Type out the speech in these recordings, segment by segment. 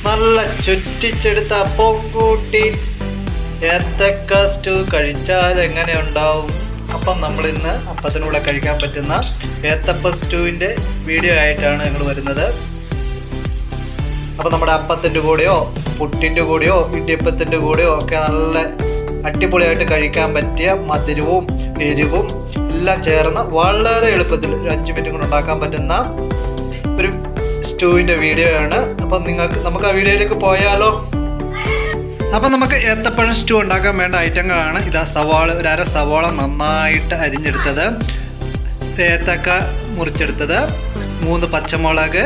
നല്ല ചുറ്റിച്ചെടുത്ത അപ്പം കൂട്ടി ഏത്തക്ക സ്റ്റൂ കഴിച്ചാൽ എങ്ങനെ ഉണ്ടാവും? അപ്പം നമ്മളിന്ന് അപ്പത്തിനൂടെ കഴിക്കാൻ പറ്റുന്ന ഏത്തപ്പ സ്റ്റൂവിൻ്റെ വീഡിയോ ആയിട്ടാണ് ഞങ്ങൾ വരുന്നത്. അപ്പം നമ്മുടെ അപ്പത്തിൻ്റെ കൂടെയോ പുട്ടിൻ്റെ കൂടെയോ ഇടിയപ്പത്തിൻ്റെ കൂടെയോ ഒക്കെ നല്ല അടിപൊളിയായിട്ട് കഴിക്കാൻ പറ്റിയ മധുരവും എരിവും എല്ലാം ചേർന്ന് വളരെ എളുപ്പത്തിൽ 5 മിനിറ്റ് കൊണ്ട് ഉണ്ടാക്കാൻ പറ്റുന്ന ഒരു സ്റ്റൂവിൻ്റെ വീഡിയോ ആണ്. അപ്പം നമുക്ക് ആ വീഡിയോയിലേക്ക് പോയാലോ? അപ്പം നമുക്ക് ഏത്തപ്പഴം സ്റ്റൂ ഉണ്ടാക്കാൻ വേണ്ട ഐറ്റങ്ങളാണ് ഇതാ. സവാള, ഒരു അര സവാള നന്നായിട്ട് അരിഞ്ഞെടുത്തത്, ഏത്തക്ക മുറിച്ചെടുത്തത്, 3 പച്ചമുളക്,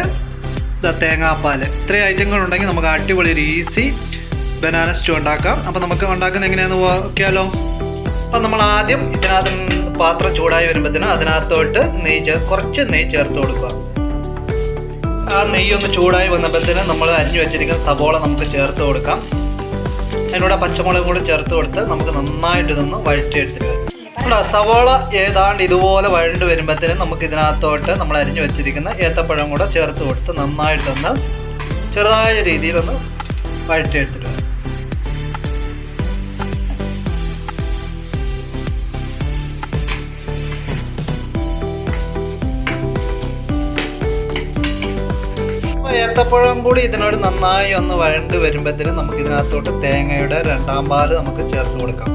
തേങ്ങാപ്പാൽ. ഇത്രയും ഐറ്റങ്ങളുണ്ടെങ്കിൽ നമുക്ക് അടിപൊളി ഒരു ഈസി ബനാന സ്റ്റൂ ഉണ്ടാക്കാം. അപ്പം നമുക്ക് ഉണ്ടാക്കുന്നത് എങ്ങനെയാണെന്ന് നോക്കിയാലോ? അപ്പം നമ്മൾ ആദ്യം ഇതിനകത്ത് പാത്രം ചൂടായി വരുമ്പോഴത്തേനും അതിനകത്തോട്ട് കുറച്ച് നെയ്യ് ചേർത്ത് കൊടുക്കുക. ആ നെയ്യൊന്ന് ചൂടായി വന്നപ്പോഴത്തേനും നമ്മൾ അരിഞ്ഞു വെച്ചിരിക്കുന്ന സവോള നമുക്ക് ചേർത്ത് കൊടുക്കാം. അതിനോട് പച്ചമുളകും കൂടി ചേർത്ത് കൊടുത്ത് നമുക്ക് നന്നായിട്ട് ഇതൊന്ന് വഴറ്റിയെടുത്തിട്ട് വരാം. സവോള ഏതാണ്ട് ഇതുപോലെ വഴണ്ട് വരുമ്പോഴത്തേനും നമുക്ക് ഇതിനകത്തോട്ട് നമ്മൾ അരിഞ്ഞു വെച്ചിരിക്കുന്ന ഏത്തപ്പഴം കൂടെ ചേർത്ത് കൊടുത്ത് നന്നായിട്ടൊന്ന് ചെറുതായ രീതിയിലൊന്ന് വഴറ്റിയെടുത്തിട്ട് വരാം. ഏത്തപ്പഴം കൂടി ഇതിനോട് നന്നായി ഒന്ന് വഴണ്ട് വരുമ്പോഴത്തേനും നമുക്ക് ഇതിനകത്തോട്ട് തേങ്ങയുടെ 2ാം പാല് നമുക്ക് ചേർത്ത് കൊടുക്കാം.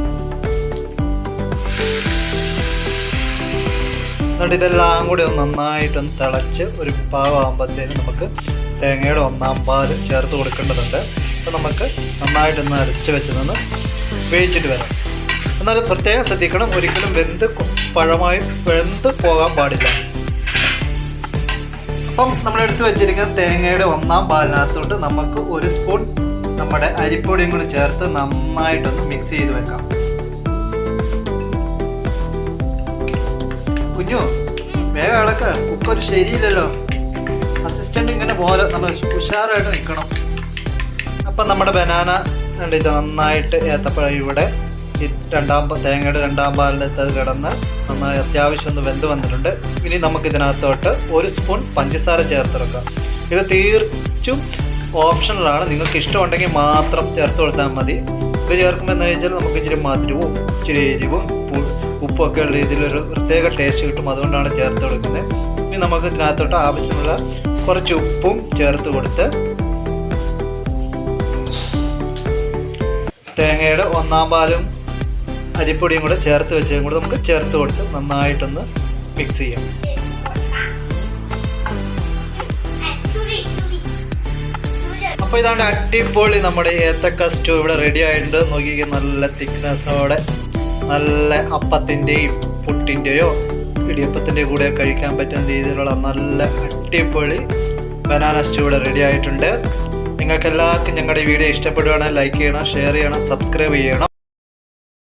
എന്നിട്ട് ഇതെല്ലാം കൂടി ഒന്ന് നന്നായിട്ടൊന്ന് തിളച്ച് ഒരു പാവാകുമ്പോഴത്തേനും നമുക്ക് തേങ്ങയുടെ 1ാം പാല് ചേർത്ത് കൊടുക്കേണ്ടതുണ്ട്. അപ്പോൾ നമുക്ക് നന്നായിട്ടൊന്ന് അരച്ച് വെച്ച് നിന്ന് വേവിച്ചിട്ട് വരാം. എന്നാൽ പ്രത്യേകം ശ്രദ്ധിക്കണം, ഒരിക്കലും വെന്ത് പോകാൻ പാടില്ല. അപ്പം നമ്മളെടുത്ത് വെച്ചിരിക്കുന്ന തേങ്ങയുടെ 1ാം പാലിനകത്തോട്ട് നമുക്ക് 1 സ്പൂൺ നമ്മുടെ അരിപ്പൊടിയും കൂടി ചേർത്ത് നന്നായിട്ടൊന്ന് മിക്സ് ചെയ്ത് വെക്കാം. കുഞ്ഞു വേഗം ഇളക്ക്, കുക്കർ ശരിയില്ലല്ലോ. അസിസ്റ്റൻ്റ് ഇങ്ങനെ പോലെ നല്ല ഉഷാറായിട്ട് നിൽക്കണം. അപ്പം നമ്മുടെ ബനാന ഇത് നന്നായിട്ട് ഏത്തപ്പഴം ഇവിടെ തേങ്ങയുടെ 2ാം പാലിൻ്റെ അത് കിടന്ന് നന്നായി അത്യാവശ്യം ഒന്ന് വെന്ത് വന്നിട്ടുണ്ട്. ഇനി നമുക്ക് ഇതിനകത്തോട്ട് 1 സ്പൂൺ പഞ്ചസാര ചേർത്തെടുക്കാം. ഇത് തീർച്ചും ഓപ്ഷണലാണ്, നിങ്ങൾക്ക് ഇഷ്ടമുണ്ടെങ്കിൽ മാത്രം ചേർത്ത് കൊടുത്താൽ മതി. ഇത് ചേർക്കുമ്പോൾ എന്താ വെച്ചാൽ നമുക്ക് ഇച്ചിരി മധുരവും ഇച്ചിരി എരിവും ഉപ്പും ഒക്കെ ഉള്ള രീതിയിലൊരു പ്രത്യേക ടേസ്റ്റ് കിട്ടും. അതുകൊണ്ടാണ് ചേർത്ത് കൊടുക്കുന്നത്. ഇനി നമുക്ക് ഇതിനകത്തോട്ട് ആവശ്യമുള്ള കുറച്ച് ഉപ്പും ചേർത്ത് കൊടുത്ത് തേങ്ങയുടെ 1ാം പാലും അരിപ്പൊടിയും കൂടെ ചേർത്ത് വെച്ചതും കൂടെ നമുക്ക് ചേർത്ത് കൊടുത്ത് നന്നായിട്ടൊന്ന് മിക്സ് ചെയ്യാം. അപ്പോൾ ഇതാണ്ട് അടിപൊളി നമ്മുടെ ഏത്തക്ക സ്റ്റൂ ഇവിടെ റെഡി ആയിട്ടുണ്ട്. നോക്കിക്കുക, നല്ല തിക്നെസ്സോടെ നല്ല അപ്പത്തിൻ്റെയും പുട്ടിൻ്റെയോ ഇടിയപ്പത്തിൻ്റെയോ കൂടെ കഴിക്കാൻ പറ്റുന്ന രീതിയിലുള്ള നല്ല അടിപൊളി ബനാന സ്റ്റൂ ഇവിടെ റെഡി ആയിട്ടുണ്ട്. നിങ്ങൾക്ക് എല്ലാവർക്കും ഞങ്ങളുടെ വീഡിയോ ഇഷ്ടപ്പെടുകയാണെങ്കിൽ ലൈക്ക് ചെയ്യണം, ഷെയർ ചെയ്യണം, സബ്സ്ക്രൈബ് ചെയ്യണം.